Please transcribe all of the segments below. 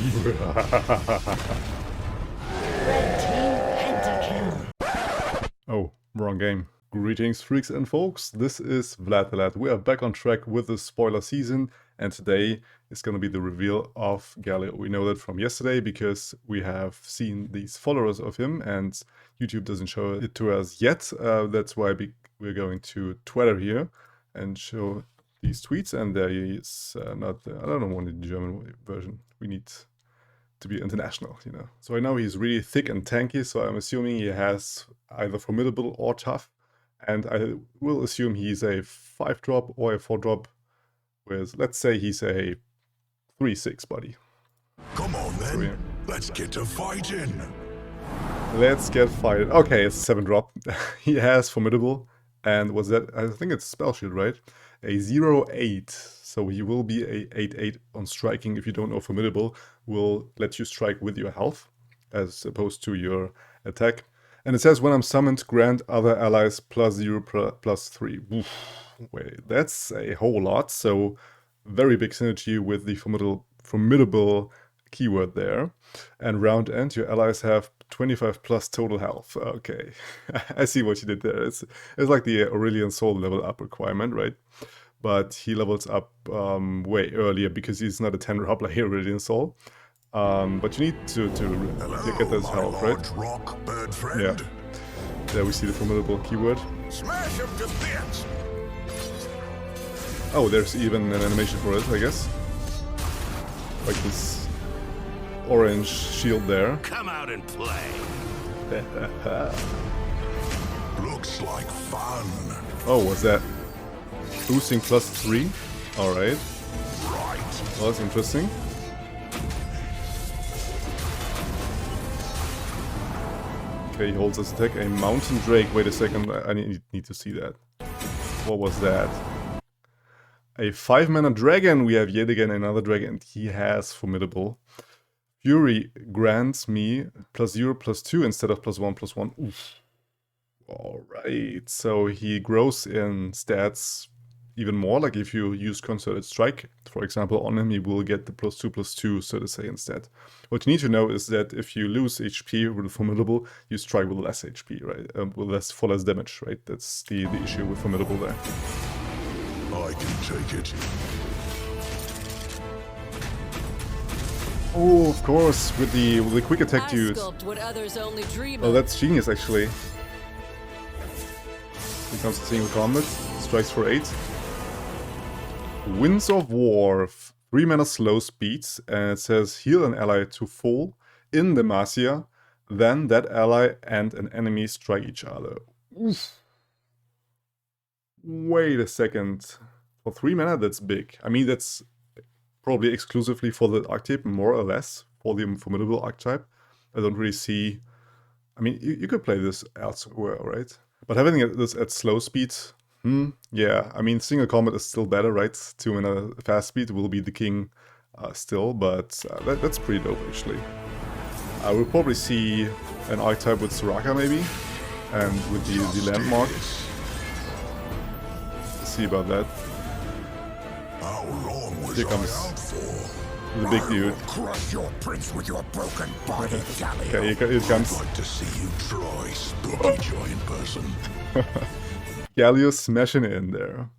Red team pentakill. Oh, wrong game. Greetings, freaks and folks. This is Vlad the Lad. We are back on track with the spoiler season, and today is going to be the reveal of Galio. We know that from yesterday because we have seen these followers of him, and YouTube doesn't show it to us yet. That's why we're going to Twitter here and show these tweets. And there he is. I don't want the German version. We need to be international, you know. So I know he's really thick and tanky, so I'm assuming he has either formidable or tough. And I will assume he's a 5-drop or a 4-drop with, let's say he's a 3-6 buddy. Come on then, So, yeah. let's get to fighting. Let's get fighting. Okay, it's 7-drop. He has formidable, and was that, I think it's spell shield, right? A 0-8. So he will be a 8-8 on striking. If you don't know, formidable will let you strike with your health as opposed to your attack. And it says, when I'm summoned, grant other allies +0 +3. Oof. Wait, that's a whole lot. So very big synergy with the formidable keyword there. And round end, your allies have 25 plus total health. Okay, I see what you did there. It's like the Aurelian Soul level up requirement, right? But he levels up way earlier because he's not a 10-drop like Aurelian Soul. But you need to get those health, right? Rock bird friend. Yeah. There we see the formidable keyword. Smash him to bits. Oh, there's even an animation for it, I guess. Like this orange shield there. Come out and play. Looks like fun. Oh, what's that? Boosting +3. Alright. Right. Well, that's interesting. Okay, he holds his attack. A mountain drake. Wait a second, I need to see that. What was that? A 5-mana dragon. We have yet again another dragon. He has formidable. Fury grants me +0 +2 instead of +1 +1. Oof. Alright, so he grows in stats even more. Like if you use Concerted Strike, for example, on him, he will get the +2 +2, so to say, instead. What you need to know is that if you lose HP with formidable, you strike with less HP, right? For less damage, right? That's the issue with formidable there. I can take it. Oh, of course, with the quick attack I use. sculpt what others only dream Oh, of. that's genius, actually. Here comes the single combat. Strikes for 8. Winds of War. 3-mana slow speeds. And it says heal an ally to full in Demacia. Then that ally and an enemy strike each other. Oof. Wait a second. For 3 mana, that's big. I mean, that's probably exclusively for the archetype, more or less, for the formidable archetype. I don't really see... I mean, you could play this elsewhere, right? But having this at slow speed, yeah. I mean, single combat is still better, right? 2 mana fast speed will be the king still, but that's pretty dope, actually. I will probably see an archetype with Soraka, maybe, and with the landmark. Let's see about that. How long was Here comes I out for? the big dude. Crush your prince with your broken body, Galio. Okay, here it comes. I'd like to see you try spooky giant person. Galio smashing in there.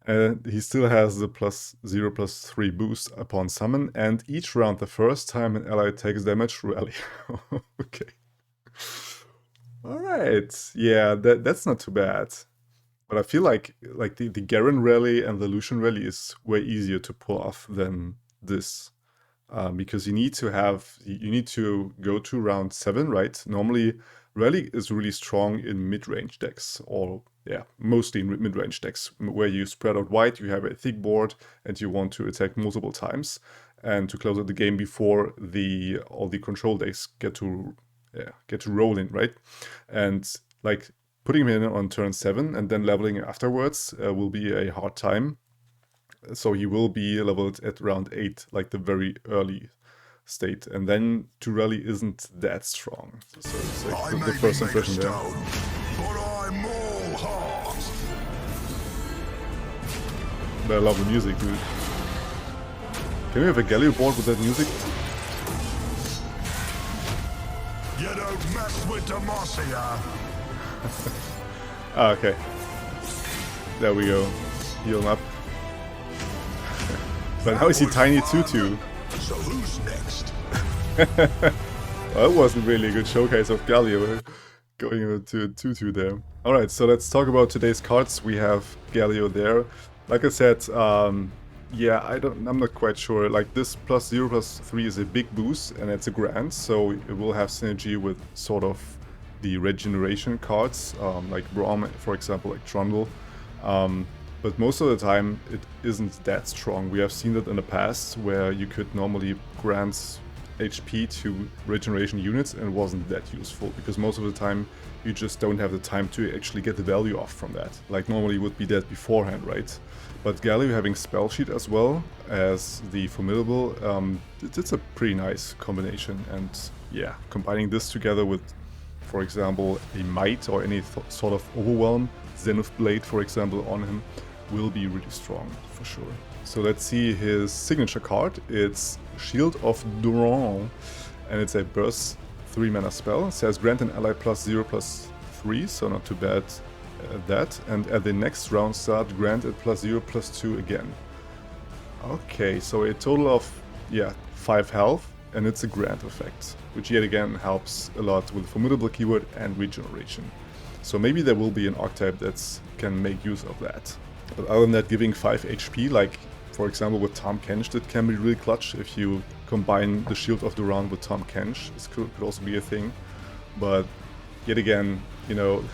And he still has the +0 +3 boost upon summon, and each round, the first time an ally takes damage, rally. Okay. Alright. Yeah, that's not too bad. But I feel like the Garen rally and the Lucian rally is way easier to pull off than this. Because you need to go to round 7, right? Normally, rally is really strong in mid-range decks, or yeah, mostly in mid-range decks, where you spread out wide, you have a thick board, and you want to attack multiple times, and to close out the game before all the control decks get to rolling, right? And like putting him in on turn 7 and then leveling afterwards will be a hard time. So he will be leveled at round 8, like the very early state, and then to rally isn't that strong. So it's like the first impression there. But I'm all heart. But I love the music, dude. Can we have a Galio board with that music? You don't mess with Demacia. Ah, okay. There we go. Heal him up. But now is he Tiny Tutu? So who's next? Well, that wasn't really a good showcase of Galio going into Tutu there. Alright, so let's talk about today's cards. We have Galio there. Like I said, yeah, I'm not quite sure. Like this +0/+3 is a big boost and it's a grand, so it will have synergy with sort of the regeneration cards, like Braum, for example, like Trundle. But most of the time it isn't that strong. We have seen that in the past where you could normally grant HP to regeneration units and it wasn't that useful because most of the time you just don't have the time to actually get the value off from that. Like normally you would be dead beforehand, right? But Galio having Spell Sheet as well as the Formidable, it's a pretty nice combination. And yeah, combining this together with, for example, a Might or any sort of Overwhelm, Zenith Blade for example on him, will be really strong for sure. So let's see his signature card. It's Shield of Durong and it's a burst 3-mana spell. It says grant an ally +0/+3, so not too bad that. And at the next round start, grant it +0/+2 again. Okay, so a total of, yeah, 5 health and it's a grant effect, which yet again helps a lot with Formidable keyword and regeneration. So maybe there will be an archetype that can make use of that. But other than that, giving 5 HP, like for example with Tahm Kench, that can be really clutch if you combine the Shield of Durong with Tahm Kench. This could also be a thing. But yet again, you know,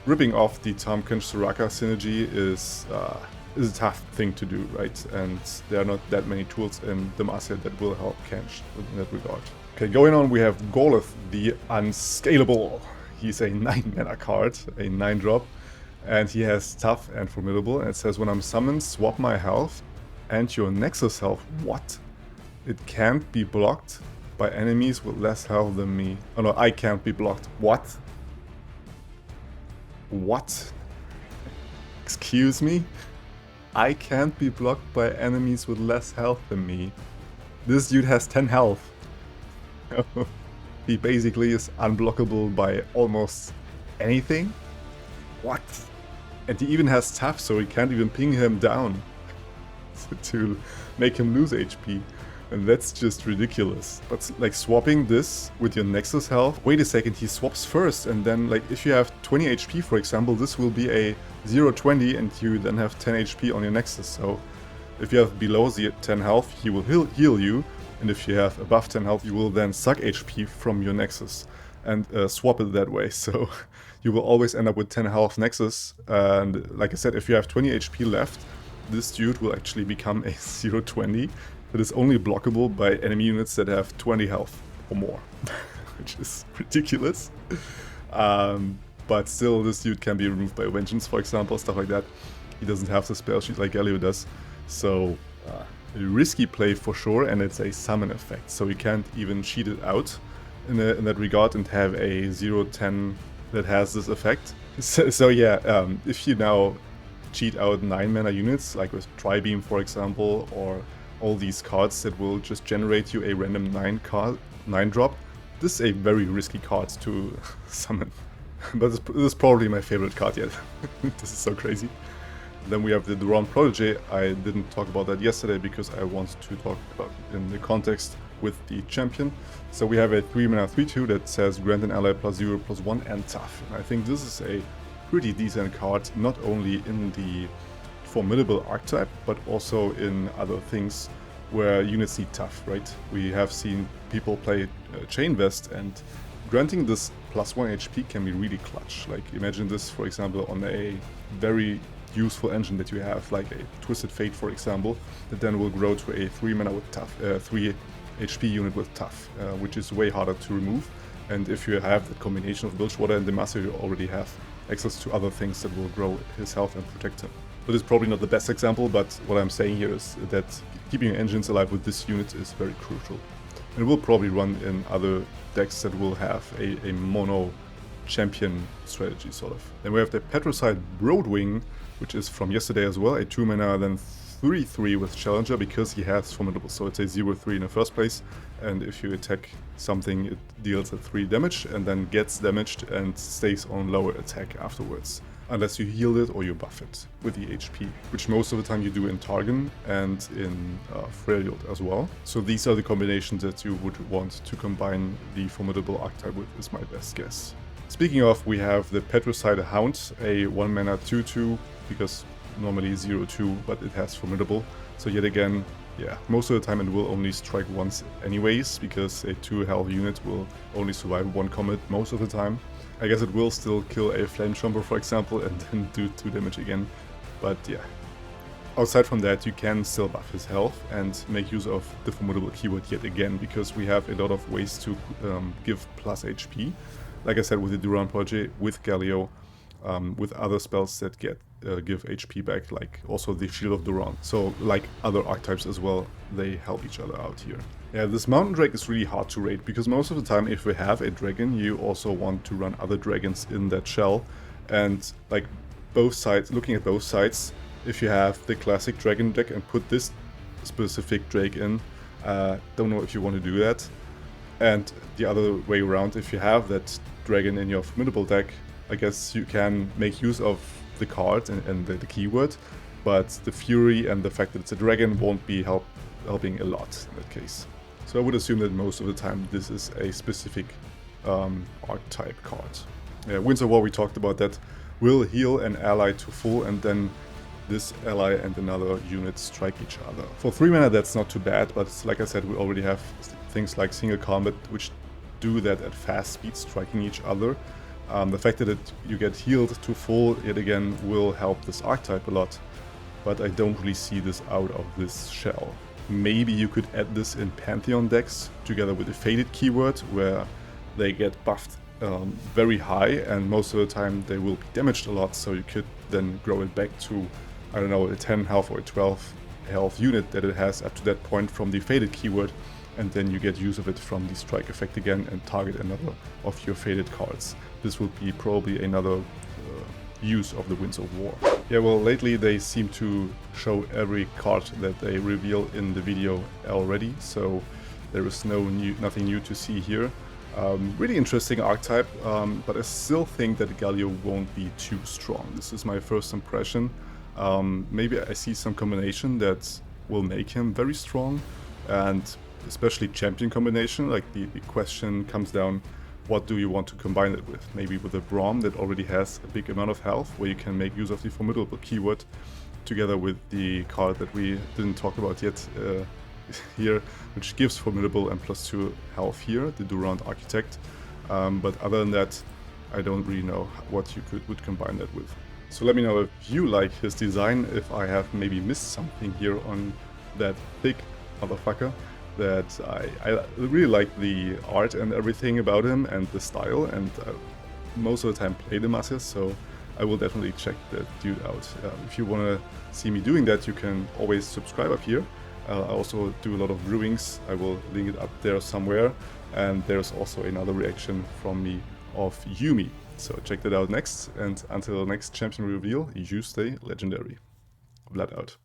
ripping off the Tahm Kench Soraka synergy is a tough thing to do, right? And there are not that many tools in Demacia that will help Kench in that regard. Okay, going on, we have Golith the Unscalable. He's a 9-mana card, a 9-drop. And he has Tough and Formidable, and it says when I'm summoned, swap my health and your Nexus health. What? It can't be blocked by enemies with less health than me. Oh no, I can't be blocked. What? What? Excuse me? I can't be blocked by enemies with less health than me. This dude has 10 health. He basically is unblockable by almost anything. What? And he even has Tough, so he can't even ping him down to make him lose HP. And that's just ridiculous. But like swapping this with your Nexus health, wait a second, he swaps first, and then like if you have 20 HP for example, this will be a 0-20 and you then have 10 HP on your Nexus. So if you have below the 10 health, he will heal you, and if you have above 10 health, you will then suck HP from your Nexus and swap it that way. So you will always end up with 10 health Nexus, and like I said, if you have 20 HP left, this dude will actually become a 0-20 that is only blockable by enemy units that have 20 health or more, which is ridiculous. But still, this dude can be removed by Vengeance, for example, stuff like that. He doesn't have the spell sheet like Galio does, so a risky play for sure, and it's a summon effect, so you can't even cheat it out in that regard and have a 0-10 that has this effect. So yeah, if you now cheat out 9-mana units, like with Tri-Beam for example, or all these cards that will just generate you a random 9-drop, this is a very risky card to summon. But this is probably my favorite card yet. This is so crazy. Then we have the Durong Protege. I didn't talk about that yesterday because I wanted to talk about it in the context with the champion. So we have a 3-mana 3/2 that says grant an ally +0/+1 and Tough. And I think this is a pretty decent card, not only in the Formidable archetype, but also in other things where units need Tough, right? We have seen people play Chain Vest, and granting this +1 HP can be really clutch. Like imagine this, for example, on a very useful engine that you have, like a Twisted Fate, for example, that then will grow to a 3-mana with Tough, 3 HP unit with Tough, which is way harder to remove. And if you have that combination of Bilgewater and Demacia, you already have access to other things that will grow his health and protect him. But it's probably not the best example, but what I'm saying here is that keeping your engines alive with this unit is very crucial. And it will probably run in other decks that will have a mono champion strategy, sort of. Then we have the Petrocyte Broadwing, which is from yesterday as well, a 2-mana, then 3-3 with Challenger because he has Formidable. So it's a 0-3 in the first place, and if you attack something, it deals a 3 damage and then gets damaged and stays on lower attack afterwards. Unless you heal it or you buff it with the HP, which most of the time you do in Targon and in Freljord as well. So these are the combinations that you would want to combine the Formidable archetype with, is my best guess. Speaking of, we have the Petrocyte Hound, a 1 mana 2-2, because normally 0-2, but it has Formidable. So yet again, yeah, most of the time it will only strike once anyways, because a 2 health unit will only survive 1 combat most of the time. I guess it will still kill a Flame Chomper, for example, and then do 2 damage again, but yeah. Outside from that, you can still buff his health and make use of the Formidable keyword yet again, because we have a lot of ways to give plus HP. Like I said, with the Durong project, with Galio, with other spells that give HP back, like also the Shield of Durong. So like other archetypes as well, they help each other out here. Yeah, this Mountain Drake is really hard to raid, because most of the time if we have a dragon, you also want to run other dragons in that shell. And like both sides, looking at both sides, if you have the classic dragon deck and put this specific drake in, don't know if you want to do that. And the other way around, if you have that dragon in your Formidable deck, I guess you can make use of the card and the keyword, but the Fury and the fact that it's a dragon won't be helping a lot in that case. So I would assume that most of the time this is a specific archetype card. Yeah, Winds of War, we talked about that, will heal an ally to full, and then this ally and another unit strike each other. For 3 mana that's not too bad, but like I said, we already have things like single combat which do that at fast speed, striking each other. The fact that you get healed to full yet again will help this archetype a lot, but I don't really see this out of this shell. Maybe you could add this in Pantheon decks together with the Faded keyword, where they get buffed very high, and most of the time they will be damaged a lot, so you could then grow it back to, I don't know, a 10 health or a 12 health unit that it has up to that point from the Faded keyword, and then you get use of it from the strike effect again and target another of your Faded cards. This would be probably another use of the Winds of War. Yeah, well, lately they seem to show every card that they reveal in the video already, so there is nothing new to see here. Really interesting archetype, but I still think that Galio won't be too strong. This is my first impression. Maybe I see some combination that will make him very strong, and especially champion combination. Like the question comes down, what do you want to combine it with? Maybe with a Braum that already has a big amount of health, where you can make use of the Formidable keyword, together with the card that we didn't talk about yet here, which gives Formidable and +2 health here, the Durong Architect. But other than that, I don't really know what you would combine that with. So let me know if you like his design, if I have maybe missed something here on that big motherfucker. That I really like the art and everything about him and the style, and most of the time play the masses, so I will definitely check that dude out. If you want to see me doing that, you can always subscribe up here. I also do a lot of brewings, I will link it up there somewhere, and there's also another reaction from me of Yuumi. So check that out next, and until next champion reveal, you stay legendary. Vlad out.